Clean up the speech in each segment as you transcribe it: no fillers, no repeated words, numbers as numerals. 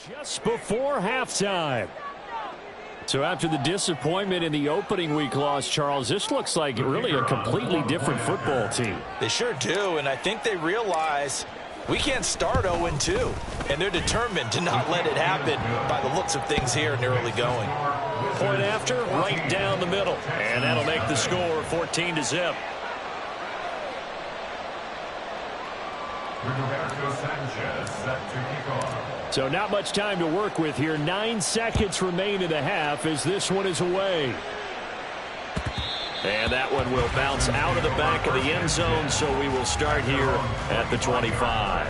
Just before halftime. So after the disappointment in the opening week loss, Charles, this looks like really a completely different football team. They sure do, and I think they realize we can't start 0-2, and they're determined to not let it happen by the looks of things here in the early going. Point after, right down the middle, and that'll make the score 14-0. So not much time to work with here. 9 seconds remain in the half as this one is away. And that one will bounce out of the back of the end zone, so we will start here at the 25.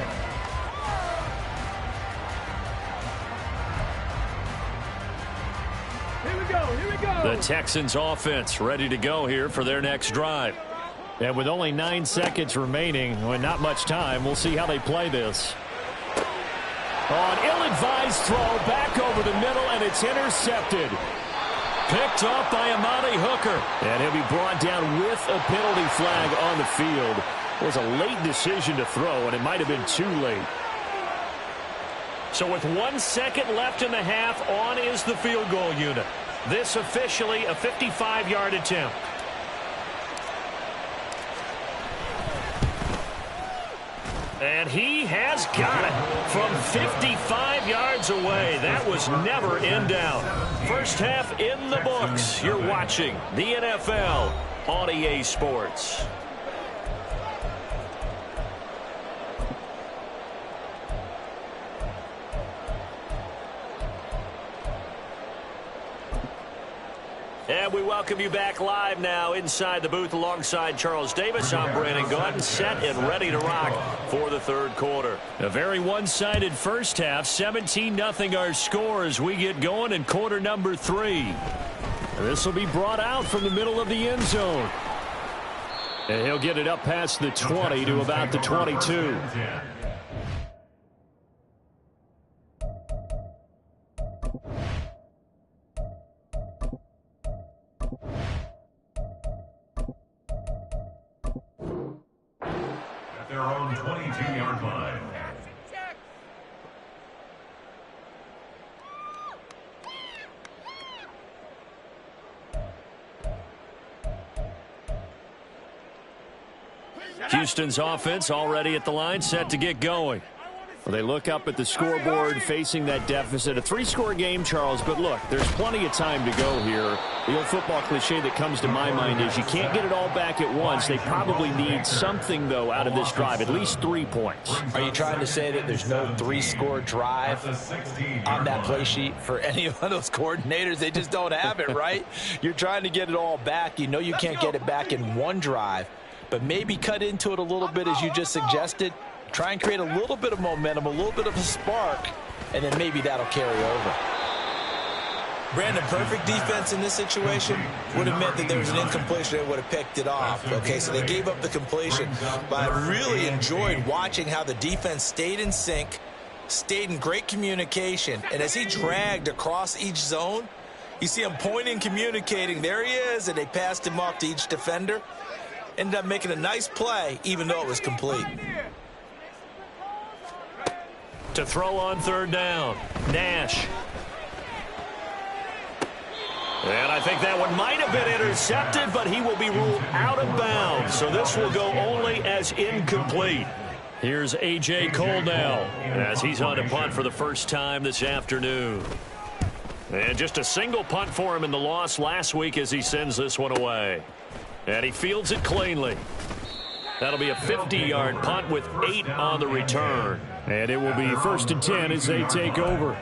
Here we go. The Texans offense ready to go here for their next drive. And with only 9 seconds remaining, and not much time, we'll see how they play this. On ill-advised throw, back over the middle, and it's intercepted. Picked off by Amani Hooker. And he'll be brought down with a penalty flag on the field. It was a late decision to throw, and it might have been too late. So with 1 second left in the half, on is the field goal unit. This officially a 55-yard attempt. And he has got it from 55 yards away. That was never in doubt. First half in the books. You're watching the NFL on EA Sports. And we welcome you back live now inside the booth alongside Charles Davis. I'm Brandon Gaudin, set and ready to rock for the third quarter. A very one-sided first half, 17-0 our score as we get going in quarter number 3. This will be brought out from the middle of the end zone. And he'll get it up past the 20 to about the 22. Their own 22-yard line. Houston's offense already at the line, set to get going. Well, they look up at the scoreboard facing that deficit. A 3-score game, Charles, but look, there's plenty of time to go here. The old football cliche that comes to my mind is you can't get it all back at once. They probably need something, though, out of this drive, at least 3 points. Are you trying to say that there's no 3-score drive on that play sheet for any of those coordinators? They just don't have it, right? You're trying to get it all back. You know you can't get it back in one drive, but maybe cut into it a little bit as you just suggested. Try and create a little bit of momentum, a little bit of a spark, and then maybe that'll carry over. Brandon, perfect defense in this situation would have meant that there was an incompletion. They would have picked it off. Okay, so they gave up the completion. But I really enjoyed watching how the defense stayed in sync, stayed in great communication. And as he dragged across each zone, you see him pointing, communicating. There he is, and they passed him off to each defender. Ended up making a nice play, even though it was complete. To throw on third down, Nash. And I think that one might have been intercepted, but he will be ruled out of bounds. So this will go only as incomplete. Here's A.J. Cole now as he's on to punt for the first time this afternoon. And just a single punt for him in the loss last week as he sends this one away. And he fields it cleanly. That'll be a 50-yard punt with 8 on the return. And it will be 1st and 10 as they take over.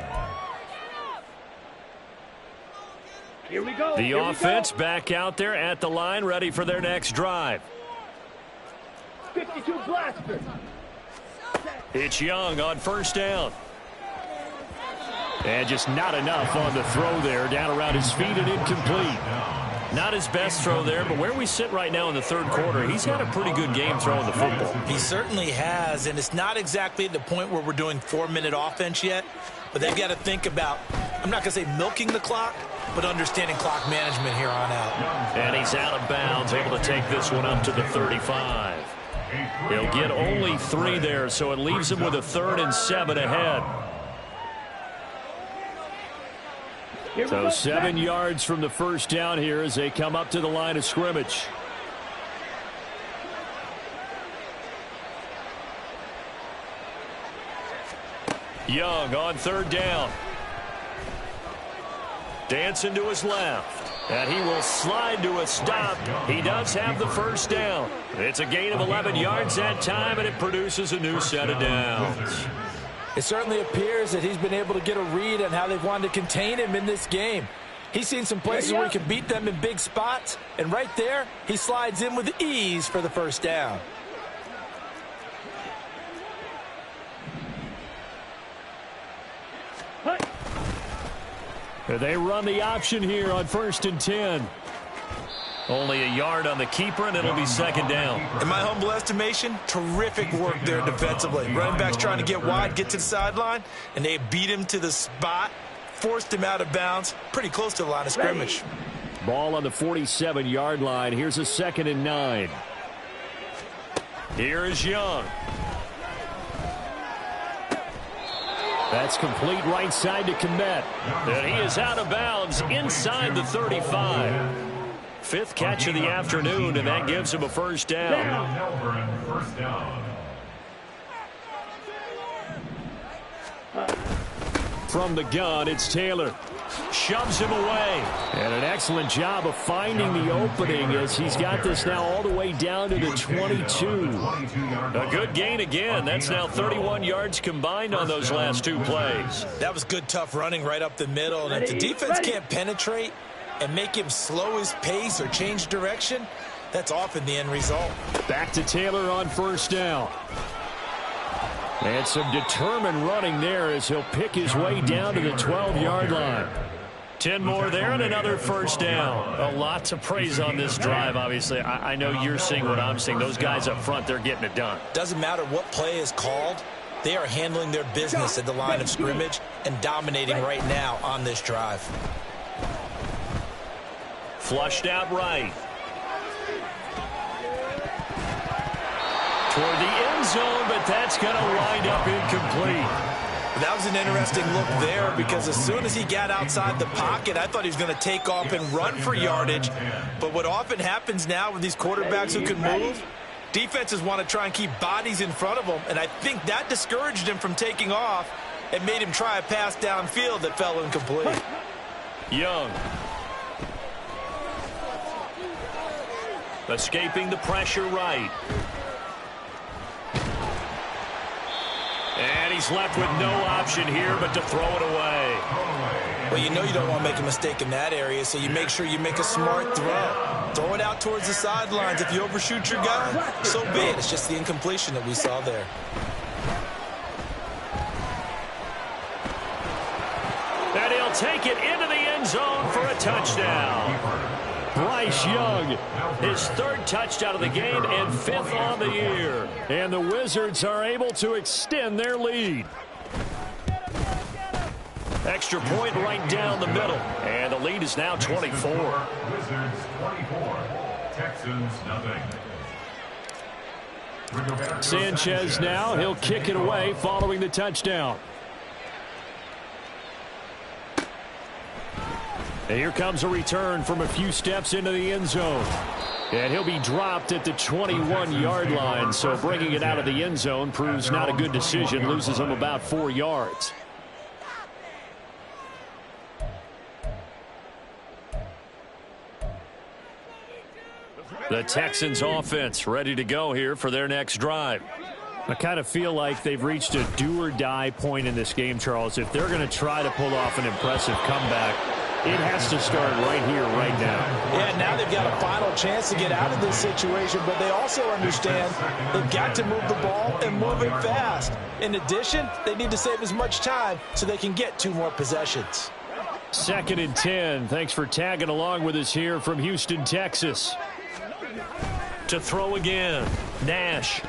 Here we go. The offense back out there at the line, ready for their next drive. 52 blaster. It's Young on first down. And just not enough on the throw there, down around his feet and incomplete. Not his best throw there, but where we sit right now in the third quarter, he's had a pretty good game throwing the football. He certainly has, and it's not exactly the point where we're doing 4-minute offense yet, but they've got to think about, I'm not going to say milking the clock, but understanding clock management here on out. And he's out of bounds, able to take this one up to the 35. He'll get only 3 there, so it leaves him with a 3rd and 7 ahead. So 7 yards from the first down here as they come up to the line of scrimmage. Young on third down. Dancing to his left. And he will slide to a stop. He does have the first down. It's a gain of 11 yards that time, and it produces a new set of downs. It certainly appears that he's been able to get a read on how they've wanted to contain him in this game. He's seen some places where he can beat them in big spots, and right there, he slides in with ease for the first down. They run the option here on 1st and 10. Only a yard on the keeper, and it'll be second down. In my humble estimation, terrific work there defensively. Running backs trying to get wide, get to the sideline, and they beat him to the spot, forced him out of bounds, pretty close to the line of scrimmage. Ball on the 47-yard line. Here's a 2nd and 9. Here is Young. That's complete right side to Komet. And he is out of bounds inside the 35. 5th catch of the afternoon, and that gives him a first down. From the gun, it's Taylor. Shoves him away. And an excellent job of finding the opening as he's got this now all the way down to the 22. A good gain again. That's now 31 yards combined on those last 2 plays. That was good, tough running right up the middle. And if the defense can't penetrate and make him slow his pace or change direction, that's often the end result. Back to Taylor on first down. And some determined running there as he'll pick his way down to the 12-yard line. 10 more there and another first down. A lot to praise on this drive, obviously. I know you're seeing what I'm seeing. Those guys up front, they're getting it done. Doesn't matter what play is called. They are handling their business at the line of scrimmage and dominating right now on this drive. Flushed out right. Toward the end zone, but that's going to wind up incomplete. That was an interesting look there because as soon as he got outside the pocket, I thought he was going to take off and run for yardage. But what often happens now with these quarterbacks who can move, defenses want to try and keep bodies in front of them, and I think that discouraged him from taking off and made him try a pass downfield that fell incomplete. Young. Escaping the pressure right. And he's left with no option here but to throw it away. Well, you know you don't want to make a mistake in that area, so you make sure you make a smart throw. Throw it out towards the sidelines. If you overshoot your guy, so be it. It's just the incompletion that we saw there. And he'll take it into the end zone for a touchdown. Bryce Young, his 3rd touchdown of the game and 5th on the year. And the Wizards are able to extend their lead. Extra point right down the middle. And the lead is now 24. Wizards 24. Texans nothing. Sanchez now, he'll kick it away following the touchdown. And here comes a return from a few steps into the end zone. And he'll be dropped at the 21-yard line. So bringing it out of the end zone proves not a good decision. Loses him about 4 yards. The Texans offense ready to go here for their next drive. I kind of feel like they've reached a do-or-die point in this game, Charles. If they're going to try to pull off an impressive comeback, it has to start right here, right now. Yeah, now they've got a final chance to get out of this situation, but they also understand they've got to move the ball and move it fast. In addition, they need to save as much time so they can get 2 more possessions. 2nd and 10. Thanks for tagging along with us here from Houston, Texas. To throw again, Nash.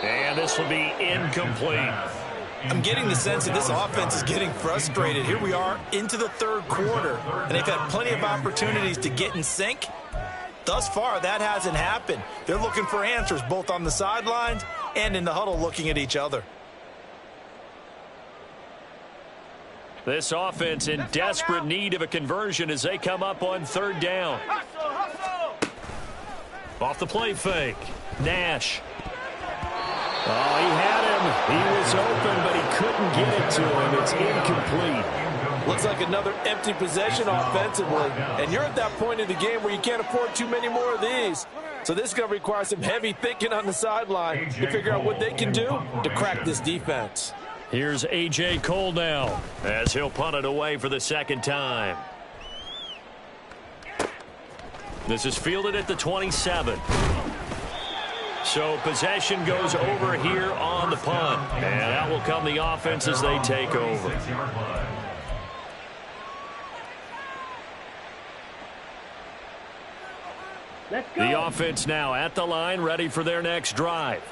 And this will be incomplete. I'm getting the sense that this offense is getting frustrated. Here we are into the 3rd quarter, and they've had plenty of opportunities to get in sync. Thus far, that hasn't happened. They're looking for answers both on the sidelines and in the huddle looking at each other. This offense in desperate need of a conversion as they come up on third down. Off the play fake. Nash. Oh, he had him. He was open, but he couldn't get it to him. It's incomplete. Looks like another empty possession offensively. And you're at that point in the game where you can't afford too many more of these. So this is going to require some heavy thinking on the sideline to figure out what they can do to crack this defense. Here's A.J. Cole now as he'll punt it away for the second time. This is fielded at the 27. So possession goes over here on the punt. And out will come the offense as they take over. The offense now at the line, ready for their next drive.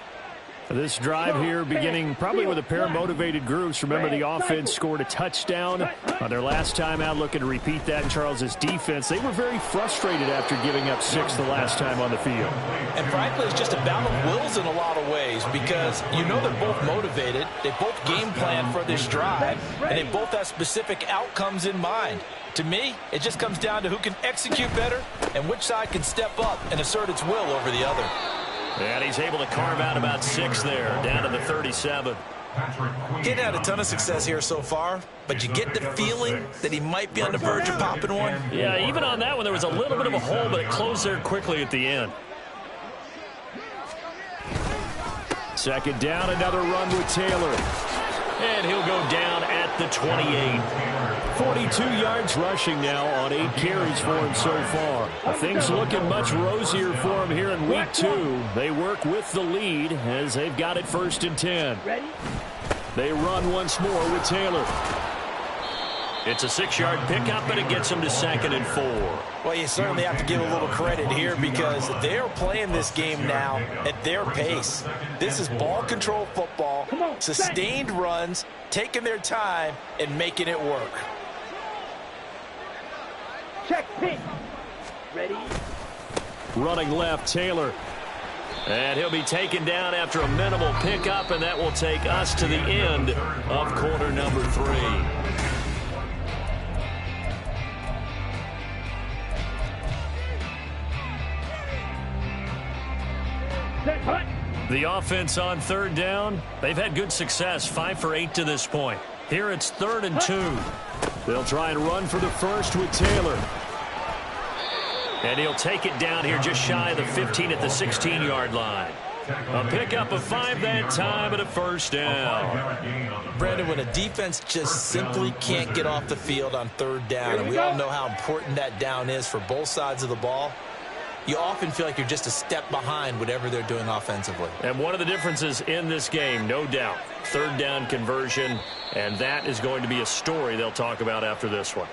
This drive here beginning probably with a pair of motivated groups. Remember, the offense scored a touchdown on their last time out, looking to repeat that in Charles's defense. They were very frustrated after giving up 6 the last time on the field. And frankly, it's just a battle of wills in a lot of ways because you know they're both motivated. They both game plan for this drive, and they both have specific outcomes in mind. To me, it just comes down to who can execute better and which side can step up and assert its will over the other. And he's able to carve out about 6 there, down to the 37. Getting had a ton of success here so far, but you get the feeling that he might be on the verge of popping one. Yeah, even on that one, there was a little bit of a hole, but it closed there quickly at the end. Second down, another run with Taylor. And he'll go down at the 28. 42 yards rushing now on 8 carries for him so far. Things looking much rosier for him here in week 2. They work with the lead as they've got it 1st and 10. They run once more with Taylor. It's a 6-yard pickup, and it gets them to 2nd and 4. Well, you certainly have to give a little credit here because they're playing this game now at their pace. This is ball control football, sustained runs, taking their time, and making it work. Check pitch. Ready? Running left, Taylor. And he'll be taken down after a minimal pickup, and that will take us to the end of quarter number 3. The offense on 3rd down, they've had good success, 5 for 8 to this point. Here it's 3rd and 2. They'll try and run for the first with Taylor. And he'll take it down here just shy of the 15 at the 16-yard line. A pickup of 5 that time and a 1st down. Brandon, when a defense just simply can't get off the field on 3rd down, and we all know how important that down is for both sides of the ball, you often feel like you're just a step behind whatever they're doing offensively. And one of the differences in this game, no doubt, 3rd down conversion, and that is going to be a story they'll talk about after this one.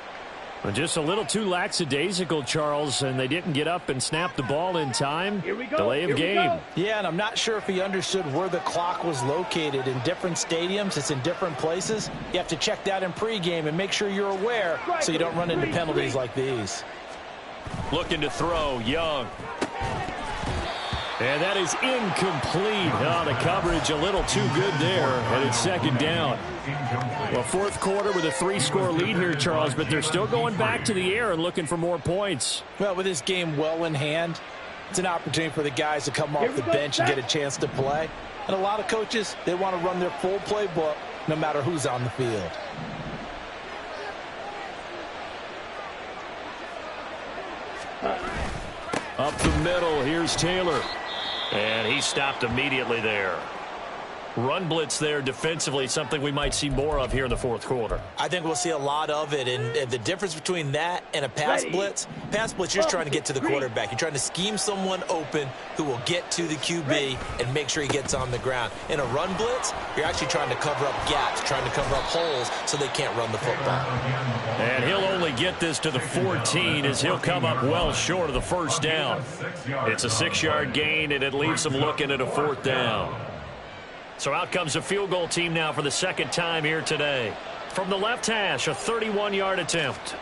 Well, just a little too lackadaisical, Charles, and they didn't get up and snap the ball in time. Delay of game. Yeah, and I'm not sure if he understood where the clock was located. In different stadiums, it's in different places. You have to check that in pregame and make sure you're aware so you don't run into penalties like these. Looking to throw, Young. And that is incomplete. Oh, the coverage a little too good there, and it's 2nd down. Well, 4th quarter with a 3-score lead here, Charles, but they're still going back to the air and looking for more points. Well, with this game well in hand, it's an opportunity for the guys to come off the bench and get a chance to play. And a lot of coaches, they want to run their full playbook no matter who's on the field. Up the middle, here's Taylor. And he stopped immediately there. Run blitz there defensively, something we might see more of here in the 4th quarter. I think we'll see a lot of it, and the difference between that and a pass blitz, you're just trying to get to the quarterback. You're trying to scheme someone open who will get to the QB and make sure he gets on the ground. In a run blitz, you're actually trying to cover up gaps, trying to cover up holes so they can't run the football. And he'll only get this to the 14 as he'll come up well short of the 1st down. It's a 6-yard gain, and it leaves them looking at a 4th down. So out comes a field goal team now for the 2nd time here today. From the left hash, a 31-yard attempt.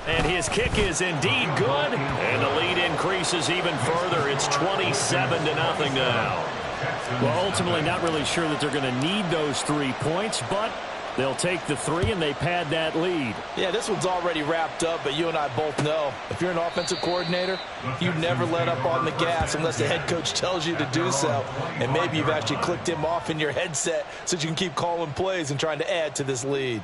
And his kick is indeed good. And the lead increases even further. It's 27-0 now. Well, ultimately not really sure that they're going to need those 3 points, but They'll take the 3, and they pad that lead. Yeah, this one's already wrapped up, but you and I both know if you're an offensive coordinator, you never let up on the gas unless the head coach tells you to do so. And maybe you've actually clicked him off in your headset so you can keep calling plays and trying to add to this lead.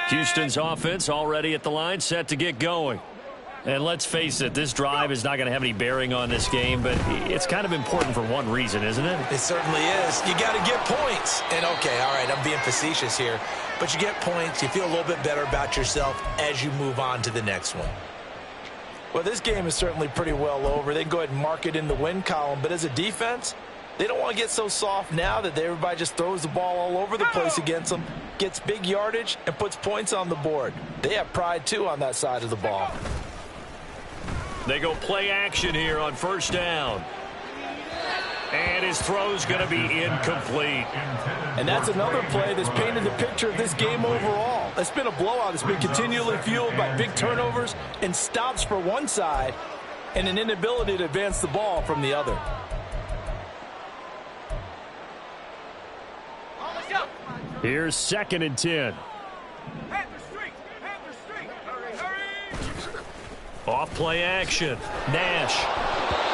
Houston's offense already at the line, set to get going. And let's face it, this drive is not going to have any bearing on this game, but it's kind of important for one reason, isn't it? It certainly is. You got to get points. And, okay, all right, I'm being facetious here. But you get points, you feel a little bit better about yourself as you move on to the next one. Well, this game is certainly pretty well over. They can go ahead and mark it in the win column. But as a defense, they don't want to get so soft now that everybody just throws the ball all over the place against them, gets big yardage, and puts points on the board. They have pride, too, on that side of the ball. They go play action here on first down. And his throw's going to be incomplete. And that's another play that's painted the picture of this game overall. It's been a blowout. It's been continually fueled by big turnovers and stops for one side and an inability to advance the ball from the other. Here's 2nd and 10. Off play action. Nash.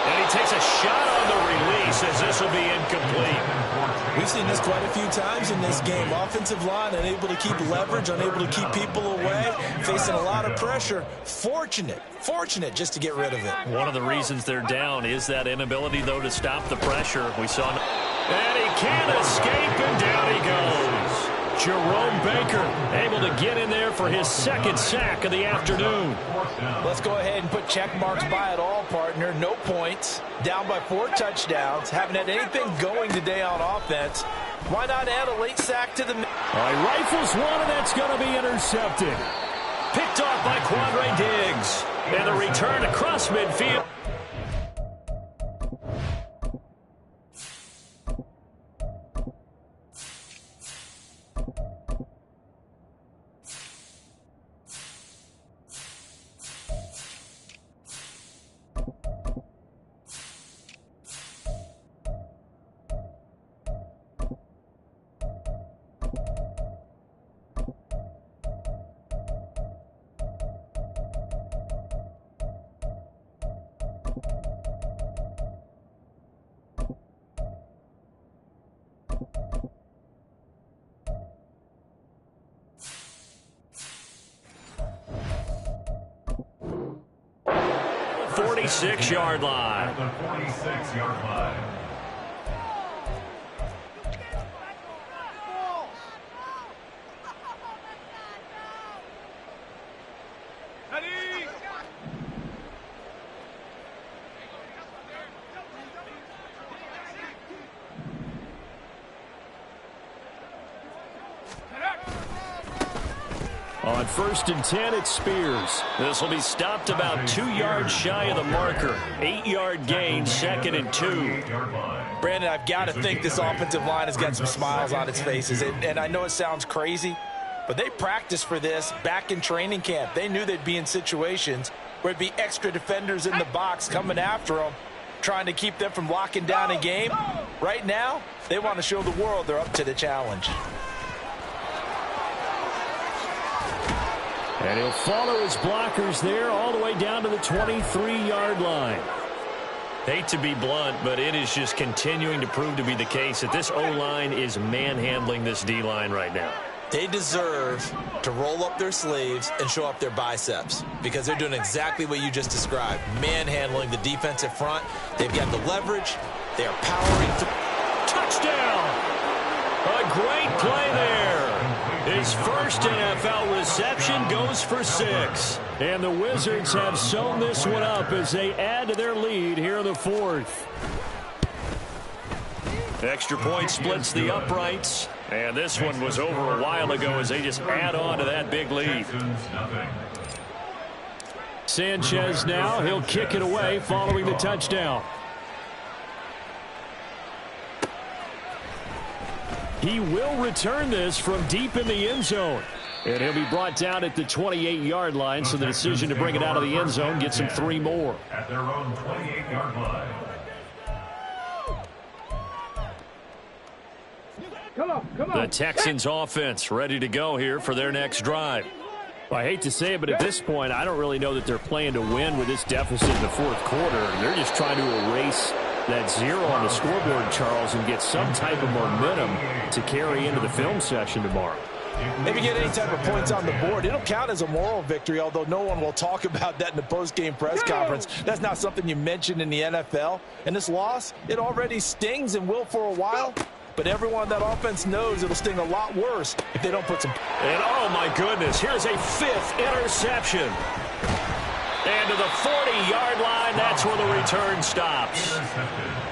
And he takes a shot on the release as this will be incomplete. We've seen this quite a few times in this game. Offensive line unable to keep leverage, unable to keep people away, facing a lot of pressure. Fortunate just to get rid of it. One of the reasons they're down is that inability, though, to stop the pressure. We saw, and he can't escape, and down he goes. Jerome Baker able to get in there for his 2nd sack of the afternoon. Let's go ahead and put check marks by it all, partner. No points. Down by 4 touchdowns. Haven't had anything going today on offense. Why not add a late sack to the... All right, rifles one, and that's going to be intercepted. Picked off by Quandre Diggs. And the return across midfield. Yard line. At the 46-yard line. On 1st and 10, it's Spears. This will be stopped about 2 yards shy of the marker. 8-yard gain, 2nd and 2. Brandon, I've got to think this offensive line has got some smiles on its faces. And I know it sounds crazy, but they practiced for this back in training camp. They knew they'd be in situations where it'd be extra defenders in the box coming after them, trying to keep them from locking down a game. Right now, they want to show the world they're up to the challenge. And he'll follow his blockers there all the way down to the 23-yard line. Hate to be blunt, but it is just continuing to prove to be the case that this O-line is manhandling this D-line right now. They deserve to roll up their sleeves and show up their biceps because they're doing exactly what you just described, manhandling the defensive front. They've got the leverage. They are powering through. Touchdown! A great play there. His first NFL reception goes for 6. And the Wizards have sewn this one up as they add to their lead here in the 4th. Extra point splits the uprights. And this one was over a while ago as they just add on to that big lead. Sanchez now, he'll kick it away following the touchdown. He will return this from deep in the end zone. And he'll be brought down at the 28-yard line, so the decision to bring it out of the end zone gets him 3 more. At their own 28-yard line. Come on. The Texans offense ready to go here for their next drive. Well, I hate to say it, but at this point, I don't really know that they're playing to win with this deficit in the fourth quarter. They're just trying to erase that 0 on the scoreboard, Charles, and get some type of momentum to carry into the film session tomorrow. Maybe get any type of points on the board. It'll count as a moral victory, although no one will talk about that in the post-game press conference. That's not something you mentioned in the NFL. And this loss, it already stings and will for a while. But everyone on that offense knows it'll sting a lot worse if they don't put some... And oh my goodness, here's a 5th interception. And to the 40-yard line, that's where the return stops.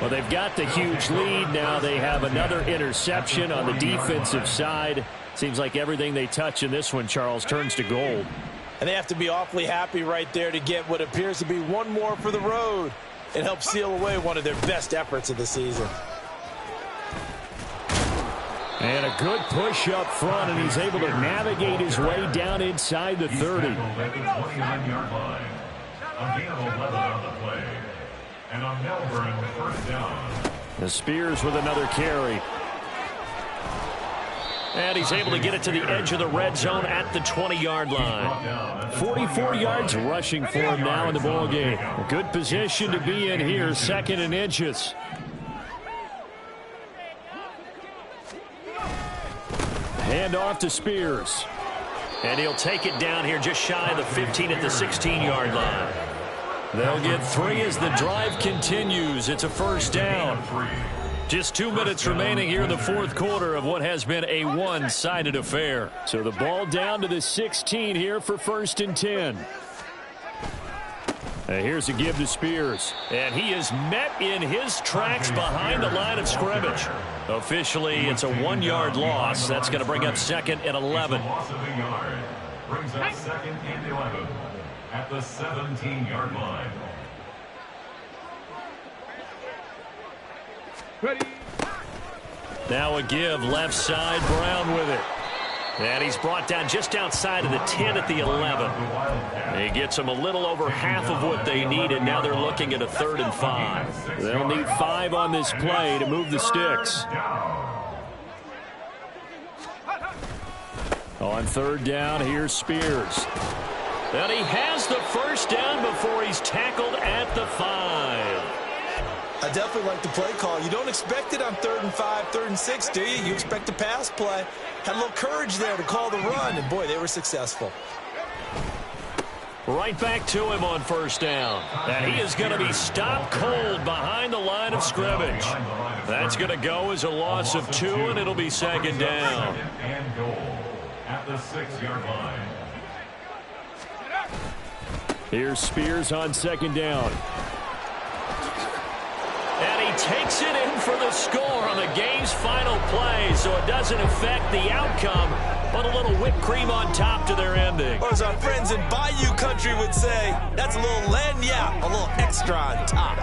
Well, they've got the huge lead. Now they have another interception on the defensive side. Seems like everything they touch in this one, Charles, turns to gold. And they have to be awfully happy right there to get what appears to be one more for the road. It helps seal away one of their best efforts of the season. And a good push up front, and he's able to navigate his way down inside the 30. At the 29-yard line. A gain of 11 on the play. And a Melbourne first down. The Spears with another carry. And he's able to get it to the edge of the red zone at the 20-yard line. 44 yards rushing for him now in the ballgame. A good position to be in here, 2nd and inches. Hand off to Spears. And he'll take it down here just shy of the 15 at the 16-yard line. They'll get 3 as the drive continues. It's a first down. Just 2 minutes remaining here in the fourth quarter of what has been a one-sided affair. So the ball down to the 16 here for 1st and 10. Here's a give to Spears. And he is met in his tracks behind the line of scrimmage. Officially, it's a 1-yard loss. That's going to bring up 2nd and 11. Loss of a yard. Brings up 2nd and 11 at the 17-yard line. Ready. Now a give, left side, Brown with it. And he's brought down just outside of the 10 at the 11. He gets them a little over half of what they need, and now they're looking at a 3rd and 5. They'll need 5 on this play to move the sticks. On 3rd down, here's Spears. And he has the first down before he's tackled at the 5. I definitely like the play call. You don't expect it on 3rd and 5, 3rd and 6, do you? You expect a pass play. Had a little courage there to call the run, and boy, they were successful. Right back to him on 1st down. And he is going to be stopped cold behind the line of scrimmage. That's going to go as a loss of 2, and it'll be 2nd down. And goal at the 6-yard line. Here's Spears on 2nd down. And he takes it in for the score on the game's final play, so it doesn't affect the outcome, but a little whipped cream on top to their ending. Or as our friends in Bayou Country would say, that's a little lagniappe, a little extra on top.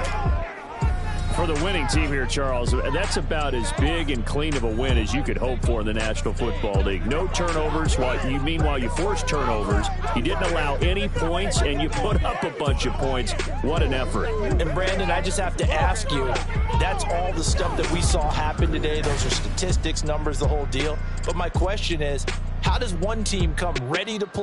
For the winning team here, Charles, that's about as big and clean of a win as you could hope for in the National Football League. No turnovers. Meanwhile, you forced turnovers. You didn't allow any points, and you put up a bunch of points. What an effort. And, Brandon, I just have to ask you, that's all the stuff that we saw happen today. Those are statistics, numbers, the whole deal. But my question is, how does one team come ready to play